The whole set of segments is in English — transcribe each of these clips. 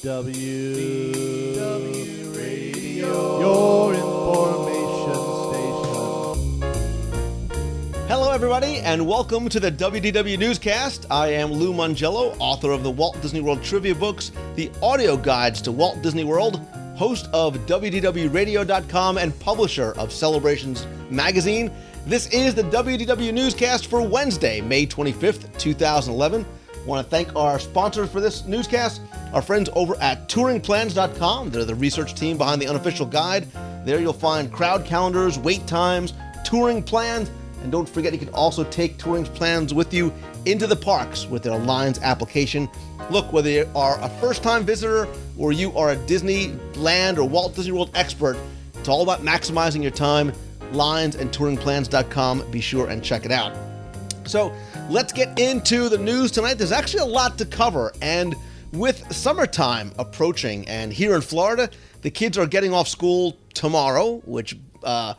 WDW Radio, your information station. Hello, everybody, and welcome to the WDW Newscast. I am Lou Mongello, author of the Walt Disney World Trivia Books, the audio guides to Walt Disney World, host of WDWRadio.com, and publisher of Celebrations Magazine. This is the WDW Newscast for Wednesday, May 25th, 2011. I want to thank our sponsors for this newscast, our friends over at touringplans.com. They're the research team behind the unofficial guide. There you'll find crowd calendars, wait times, touring plans, and don't forget you can also take touring plans with you into the parks with their Lines application. Look, whether you are a first-time visitor or you are a Disneyland or Walt Disney World expert, it's all about maximizing your time. Lines and touringplans.com. Be sure and check it out. So let's get into the news tonight. There's actually a lot to cover, and with summertime approaching, and here in Florida, the kids are getting off school tomorrow, which for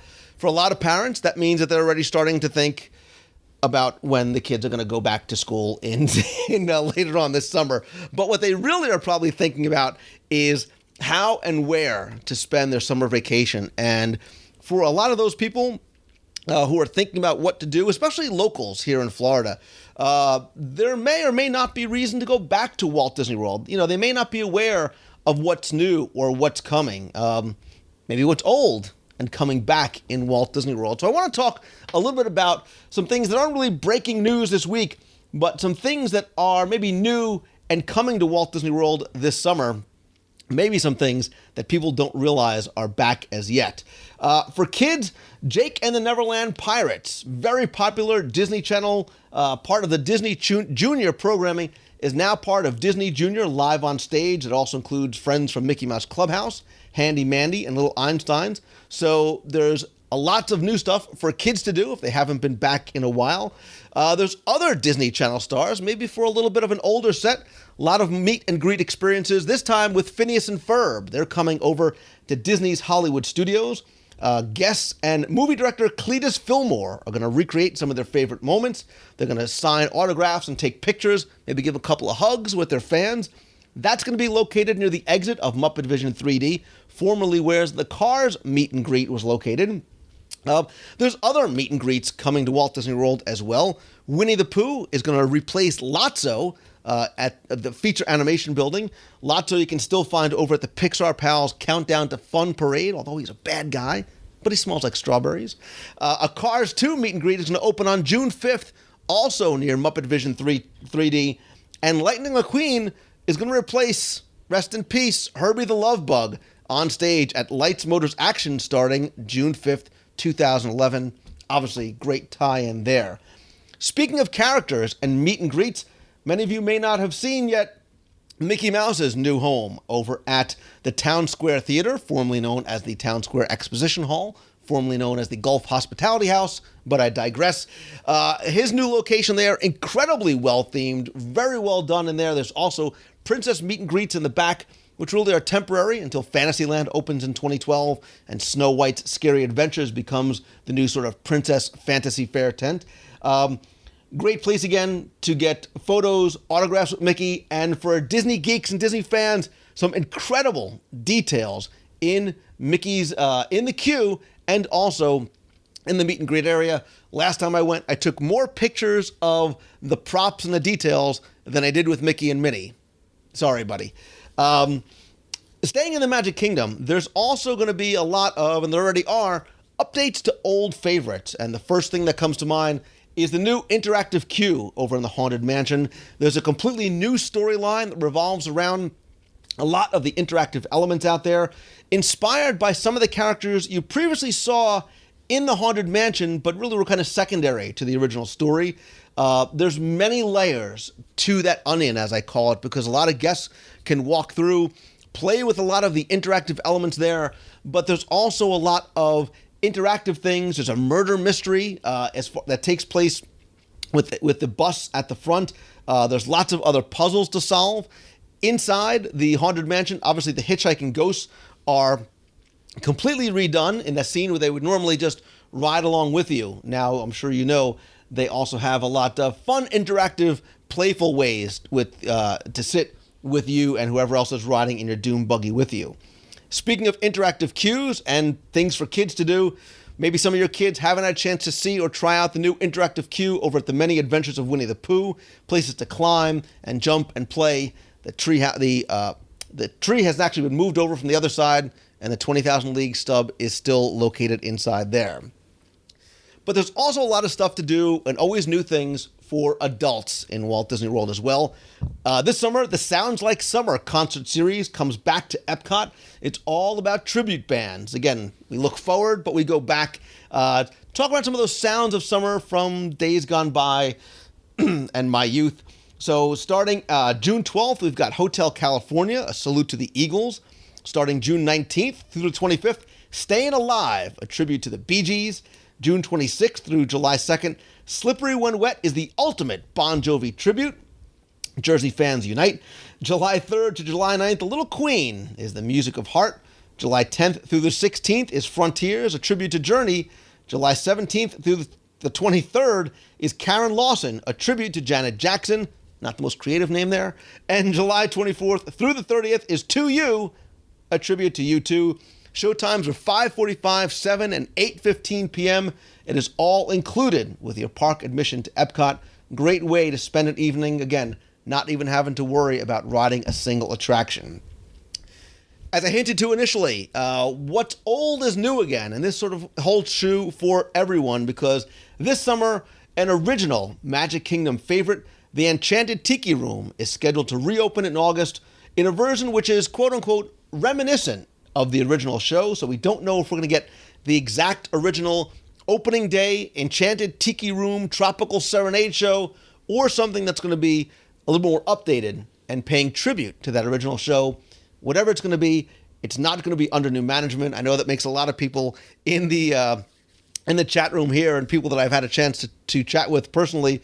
a lot of parents, that means that they're already starting to think about when the kids are going to go back to school in later on this summer. But what they really are probably thinking about is how and where to spend their summer vacation. And for a lot of those people who are thinking about what to do, especially locals here in Florida, there may or may not be reason to go back to Walt Disney World. You know, they may not be aware of what's new or what's coming, maybe what's old and coming back in Walt Disney World. So I want to talk a little bit about some things that aren't really breaking news this week, but some things that are maybe new and coming to Walt Disney World this summer. Maybe some things that people don't realize are back as yet. For kids, Jake and the Neverland Pirates, very popular Disney Channel, part of the Disney Junior programming, is now part of Disney Junior live on stage. It also includes friends from Mickey Mouse Clubhouse, Handy Mandy, and Little Einsteins. So there's a lot of new stuff for kids to do if they haven't been back in a while. There's other Disney Channel stars, maybe for a little bit of an older set. A lot of meet and greet experiences, this time with Phineas and Ferb. They're coming over to Disney's Hollywood Studios. Guests and movie director Cletus Fillmore are going to recreate some of their favorite moments. They're going to sign autographs and take pictures, maybe give a couple of hugs with their fans. That's going to be located near the exit of Muppet Vision 3D, formerly where the Cars meet and greet was located. There's other meet and greets coming to Walt Disney World as well. Winnie the Pooh is going to replace Lotso at the feature animation building. Lotso you can still find over at the Pixar Pals Countdown to Fun Parade, although he's a bad guy, but he smells like strawberries. A Cars 2 meet and greet is going to open on June 5th, also near Muppet Vision 3D. And Lightning McQueen is going to replace, rest in peace, Herbie the Love Bug on stage at Lights Motors Action starting June 5th, 2011. Obviously, great tie-in there. Speaking of characters and meet and greets, many of you may not have seen yet Mickey Mouse's new home over at the Town Square Theater, formerly known as the Town Square Exposition Hall, formerly known as the Gulf Hospitality House, but I digress. His new location there, incredibly well-themed, very well done in there. There's also princess meet and greets in the back, which really are temporary until Fantasyland opens in 2012 and Snow White's Scary Adventures becomes the new sort of princess fantasy fair tent. Great place again to get photos, autographs with Mickey, and for Disney geeks and Disney fans, some incredible details in Mickey's in the queue and also in the meet and greet area. Last time I went, I took more pictures of the props and the details than I did with Mickey and Minnie. Sorry, buddy. Staying in the Magic Kingdom, there's also going to be a lot of, and there already are, updates to old favorites. And the first thing that comes to mind is the new interactive queue over in the Haunted Mansion. There's a completely new storyline that revolves around a lot of the interactive elements out there, inspired by some of the characters you previously saw in the Haunted Mansion, but really were kind of secondary to the original story. There's many layers to that onion, as I call it, because a lot of guests can walk through, play with a lot of the interactive elements there, but there's also a lot of interactive things. There's a murder mystery that takes place with the bus at the front. There's lots of other puzzles to solve. Inside the Haunted Mansion, obviously the hitchhiking ghosts are completely redone in the scene where they would normally just ride along with you. Now, I'm sure you know, they also have a lot of fun, interactive, playful ways to sit with you and whoever else is riding in your Doom buggy with you. Speaking of interactive queues and things for kids to do, maybe some of your kids haven't had a chance to see or try out the new interactive queue over at the Many Adventures of Winnie the Pooh. Places to climb and jump and play. The tree has actually been moved over from the other side, and the 20,000 League stub is still located inside there. But there's also a lot of stuff to do and always new things for adults in Walt Disney World as well. This summer, the Sounds Like Summer concert series comes back to Epcot. It's all about tribute bands. Again, we look forward, but we go back. Talk about some of those sounds of summer from days gone by and my youth. So starting June 12th, we've got Hotel California, a salute to the Eagles. Starting June 19th through the 25th, Staying Alive, a tribute to the Bee Gees. June 26th through July 2nd, Slippery When Wet is the ultimate Bon Jovi tribute. Jersey fans unite. July 3rd to July 9th, A Little Queen is the Music of Heart. July 10th through the 16th is Frontiers, a tribute to Journey. July 17th through the 23rd is Karen Lawson, a tribute to Janet Jackson. Not the most creative name there. And July 24th through the 30th is To You, a tribute to U2. Showtimes are 5:45, 7, and 8:15 p.m. It is all included with your park admission to Epcot. Great way to spend an evening, again, not even having to worry about riding a single attraction. As I hinted to initially, what's old is new again, and this sort of holds true for everyone because this summer, an original Magic Kingdom favorite, the Enchanted Tiki Room, is scheduled to reopen in August in a version which is quote-unquote reminiscent of the original show, so we don't know if we're going to get the exact original opening day Enchanted Tiki Room Tropical Serenade show or something that's going to be a little more updated and paying tribute to that original show. Whatever it's going to be, it's not going to be under new management. I know that makes a lot of people in the chat room here and people that I've had a chance to chat with personally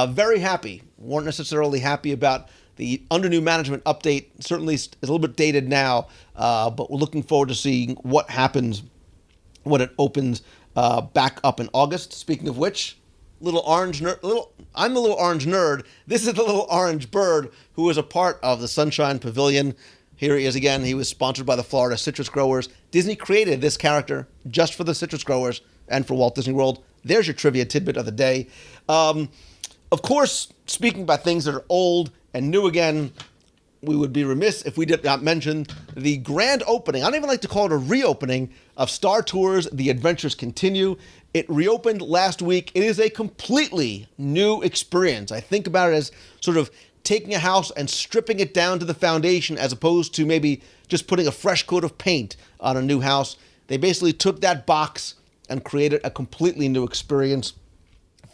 very happy. Weren't necessarily happy about the under new management update. Certainly is a little bit dated now, but we're looking forward to seeing what happens when it opens back up in August. Speaking of which, I'm the little orange nerd. This is the little orange bird who is a part of the Sunshine Pavilion. Here he is again. He was sponsored by the Florida Citrus Growers. Disney created this character just for the citrus growers and for Walt Disney World. There's your trivia tidbit of the day. Of course, speaking about things that are old and new again, we would be remiss if we did not mention the grand opening. I don't even like to call it a reopening of Star Tours The Adventures Continue. It reopened last week. It is a completely new experience. I think about it as sort of taking a house and stripping it down to the foundation as opposed to maybe just putting a fresh coat of paint on a new house. They basically took that box and created a completely new experience.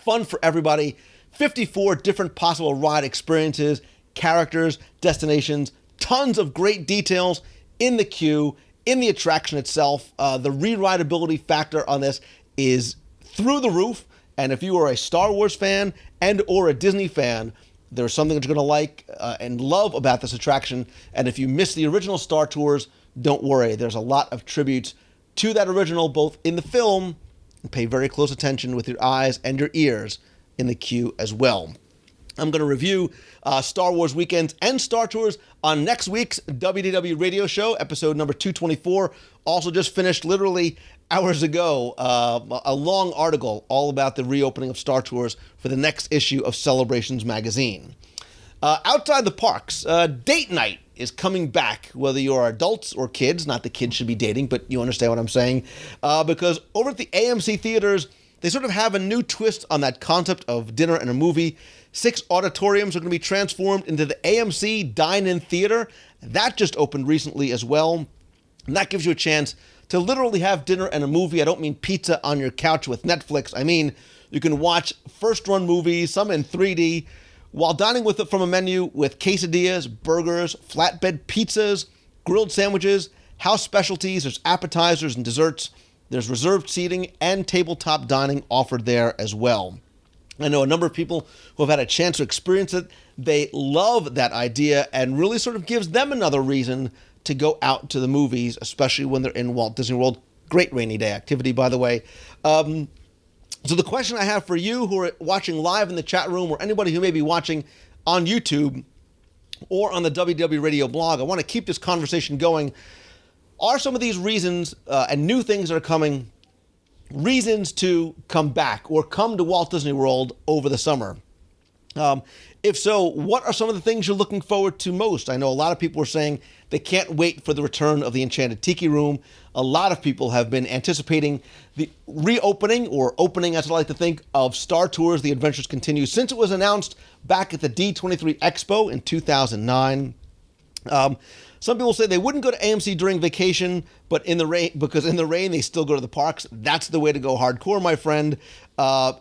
Fun for everybody. 54 different possible ride experiences, characters, destinations, tons of great details in the queue, in the attraction itself. The re-rideability factor on this is through the roof, and if you are a Star Wars fan and or a Disney fan, there's something that you're going to like and love about this attraction. And if you missed the original Star Tours, don't worry. There's a lot of tributes to that original, both in the film, and pay very close attention with your eyes and your ears in the queue as well. I'm going to review Star Wars Weekends and Star Tours on next week's WDW radio show, episode number 224. Also just finished literally hours ago a long article all about the reopening of Star Tours for the next issue of Celebrations magazine. Outside the parks, date night is coming back, whether you're adults or kids. Not that kids should be dating, but you understand what I'm saying. Because over at the AMC theaters, they sort of have a new twist on that concept of dinner and a movie. 6 auditoriums are going to be transformed into the AMC Dine-In Theater. That just opened recently as well. And that gives you a chance to literally have dinner and a movie. I don't mean pizza on your couch with Netflix. I mean, you can watch first-run movies, some in 3D, while dining with it from a menu with quesadillas, burgers, flatbed pizzas, grilled sandwiches, house specialties. There's appetizers and desserts. There's reserved seating and tabletop dining offered there as well. I know a number of people who have had a chance to experience it. They love that idea and really sort of gives them another reason to go out to the movies, especially when they're in Walt Disney World. Great rainy day activity, by the way. So the question I have for you who are watching live in the chat room or anybody who may be watching on YouTube, or on the WDW Radio blog. I want to keep this conversation going. Are some of these reasons and new things that are coming reasons to come back or come to Walt Disney World over the summer? If so, what are some of the things you're looking forward to most? I know a lot of people are saying they can't wait for the return of the Enchanted Tiki Room. A lot of people have been anticipating the reopening, or opening as I like to think, of Star Tours The Adventures Continue since it was announced back at the D23 Expo in 2009. Some people say they wouldn't go to AMC during vacation, but in the rain, because in the rain they still go to the parks. That's the way to go hardcore, my friend.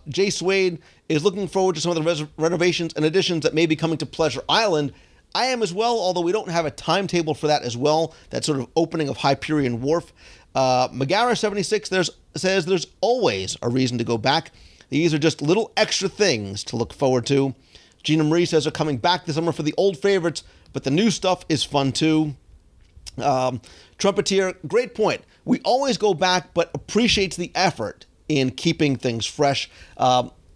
Jay Swade is looking forward to some of the renovations and additions that may be coming to Pleasure Island. I am as well, although we don't have a timetable for that as well, that sort of opening of Hyperion Wharf. Megara76 says there's always a reason to go back. These are just little extra things to look forward to. Gina Marie says they're coming back this summer for the old favorites, but the new stuff is fun too. Trumpeteer, great point. We always go back, but appreciates the effort in keeping things fresh.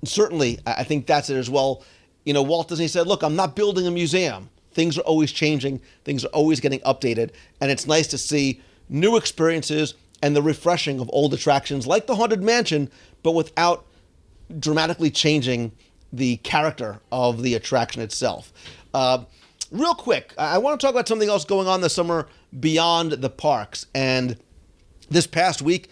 Certainly, I think that's it as well. You know, Walt Disney said, look, I'm not building a museum. Things are always changing. Things are always getting updated. And it's nice to see new experiences and the refreshing of old attractions like the Haunted Mansion, but without dramatically changing the character of the attraction itself. Real quick, I want to talk about something else going on this summer beyond the parks. And this past week,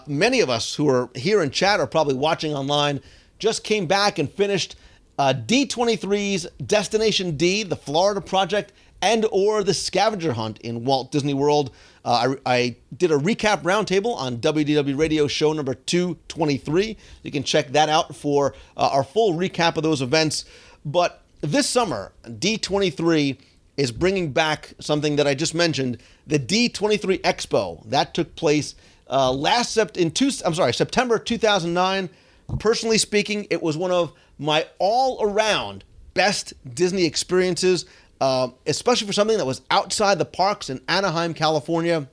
many of us who are here in chat or probably watching online just came back and finished D23's Destination D, the Florida Project, and or the Scavenger Hunt in Walt Disney World. I did a recap roundtable on WDW Radio show number 223. You can check that out for our full recap of those events. But this summer, D23 is bringing back something that I just mentioned, the D23 Expo. That took place September 2009. Personally speaking, it was one of my all-around best Disney experiences, especially for something that was outside the parks in Anaheim, California.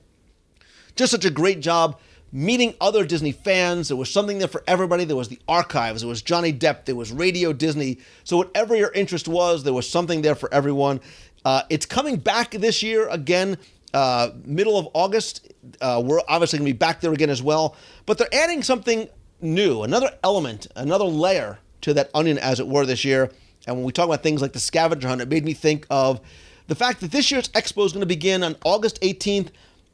Just such a great job meeting other Disney fans. There was something there for everybody. There was the archives. There was Johnny Depp. There was Radio Disney. So whatever your interest was, there was something there for everyone. It's coming back this year again, middle of August. We're obviously going to be back there again as well. But they're adding something new, another element, another layer to that onion, as it were, this year. And when we talk about things like the Scavenger Hunt, it made me think of the fact that this year's Expo is going to begin on August 18th,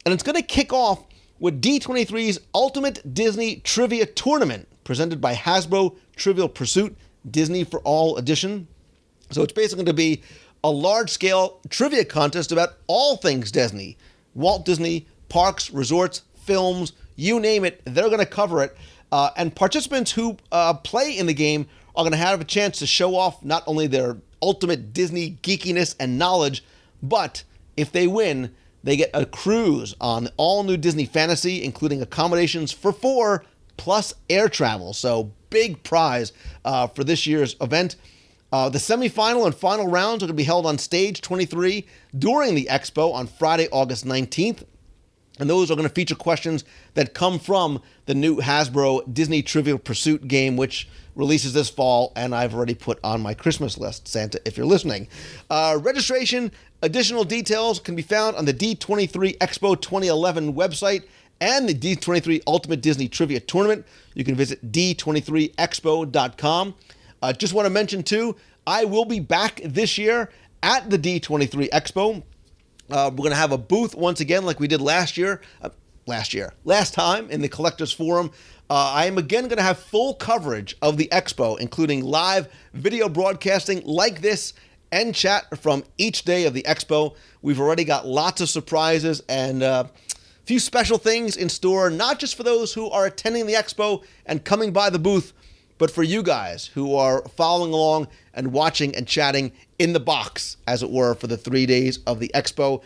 and it's going to kick off with D23's Ultimate Disney Trivia Tournament, presented by Hasbro Trivial Pursuit Disney for All Edition. So it's basically going to be a large-scale trivia contest about all things Disney. Walt Disney, parks, resorts, films, you name it, they're going to cover it. And participants who play in the game are going to have a chance to show off not only their ultimate Disney geekiness and knowledge, but if they win, they get a cruise on all-new Disney Fantasy, including accommodations for 4, plus air travel. So big prize for this year's event. The semifinal and final rounds are going to be held on Stage 23 during the Expo on Friday, August 19th. And those are going to feature questions that come from the new Hasbro Disney Trivial Pursuit game, which releases this fall, and I've already put on my Christmas list, Santa, if you're listening. Registration, additional details can be found on the D23 Expo 2011 website and the D23 Ultimate Disney Trivia Tournament. You can visit d23expo.com. Just want to mention, too, I will be back this year at the D23 Expo. We're going to have a booth once again like we did last time in the Collectors Forum. I am again going to have full coverage of the Expo, including live video broadcasting like this and chat from each day of the Expo. We've already got lots of surprises and a few special things in store, not just for those who are attending the Expo and coming by the booth, but for you guys who are following along and watching and chatting in the box, as it were, for the 3 days of the Expo.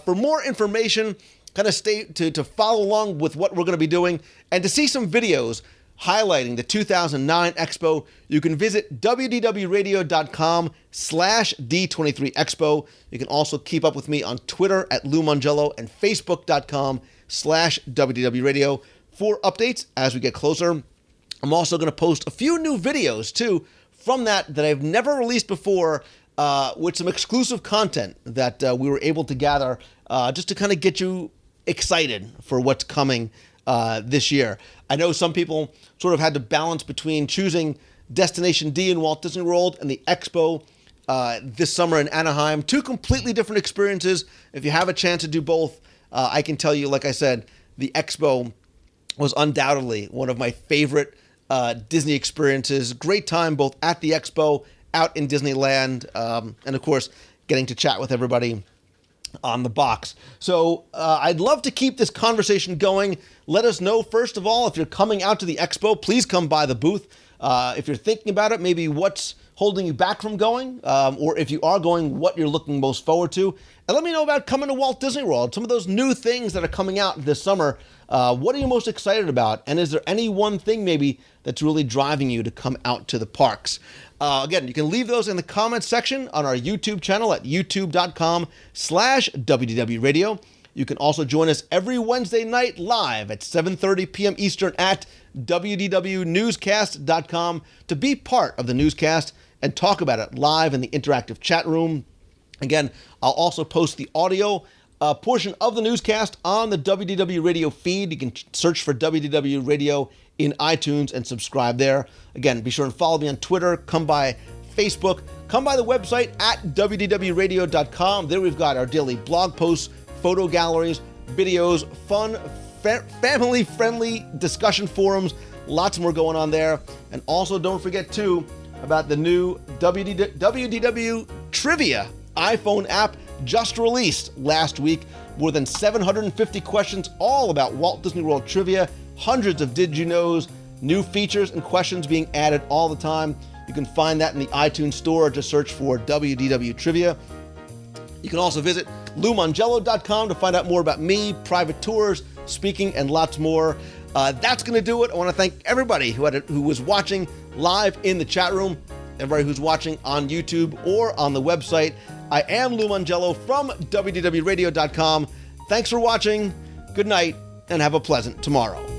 For more information, kind of stay to follow along with what we're going to be doing and to see some videos highlighting the 2009 Expo, you can visit wdwradio.com/D23Expo. You can also keep up with me on Twitter at Lou Mongello and Facebook.com/WDWRadio for updates as we get closer. I'm also going to post a few new videos, too, from that I've never released before with some exclusive content that we were able to gather just to kind of get you excited for what's coming this year. I know some people sort of had to balance between choosing Destination D in Walt Disney World and the Expo this summer in Anaheim. Two completely different experiences. If you have a chance to do both, I can tell you, like I said, the Expo was undoubtedly one of my favorite Disney experiences. Great time both at the Expo, out in Disneyland, and of course, getting to chat with everybody on the box. So I'd love to keep this conversation going. Let us know, first of all, if you're coming out to the Expo, please come by the booth. If you're thinking about it, maybe what's holding you back from going, or if you are going, what you're looking most forward to. And let me know about coming to Walt Disney World, some of those new things that are coming out this summer. What are you most excited about? And is there any one thing maybe that's really driving you to come out to the parks? Again, you can leave those in the comments section on our YouTube channel at youtube.com/WDW Radio. You can also join us every Wednesday night live at 7:30 p.m. Eastern at WDWnewscast.com to be part of the newscast and talk about it live in the interactive chat room. Again, I'll also post the audio portion of the newscast on the WDW Radio feed. You can search for WDW Radio in iTunes and subscribe there. Again, be sure and follow me on Twitter. Come by Facebook. Come by the website at WDWradio.com. There we've got our daily blog posts, photo galleries, videos, fun, family-friendly discussion forums. Lots more going on there. And also don't forget, too, about the new WDW Trivia iPhone app just released last week. More than 750 questions all about Walt Disney World trivia, hundreds of Did You Knows, new features and questions being added all the time. You can find that in the iTunes store. Just search for WDW Trivia. You can also visit LouMongello.com to find out more about me, private tours, speaking, and lots more. That's going to do it. I want to thank everybody who was watching live in the chat room, everybody who's watching on YouTube or on the website. I am Lou Mongello from WDWRadio.com. Thanks for watching. Good night, and have a pleasant tomorrow.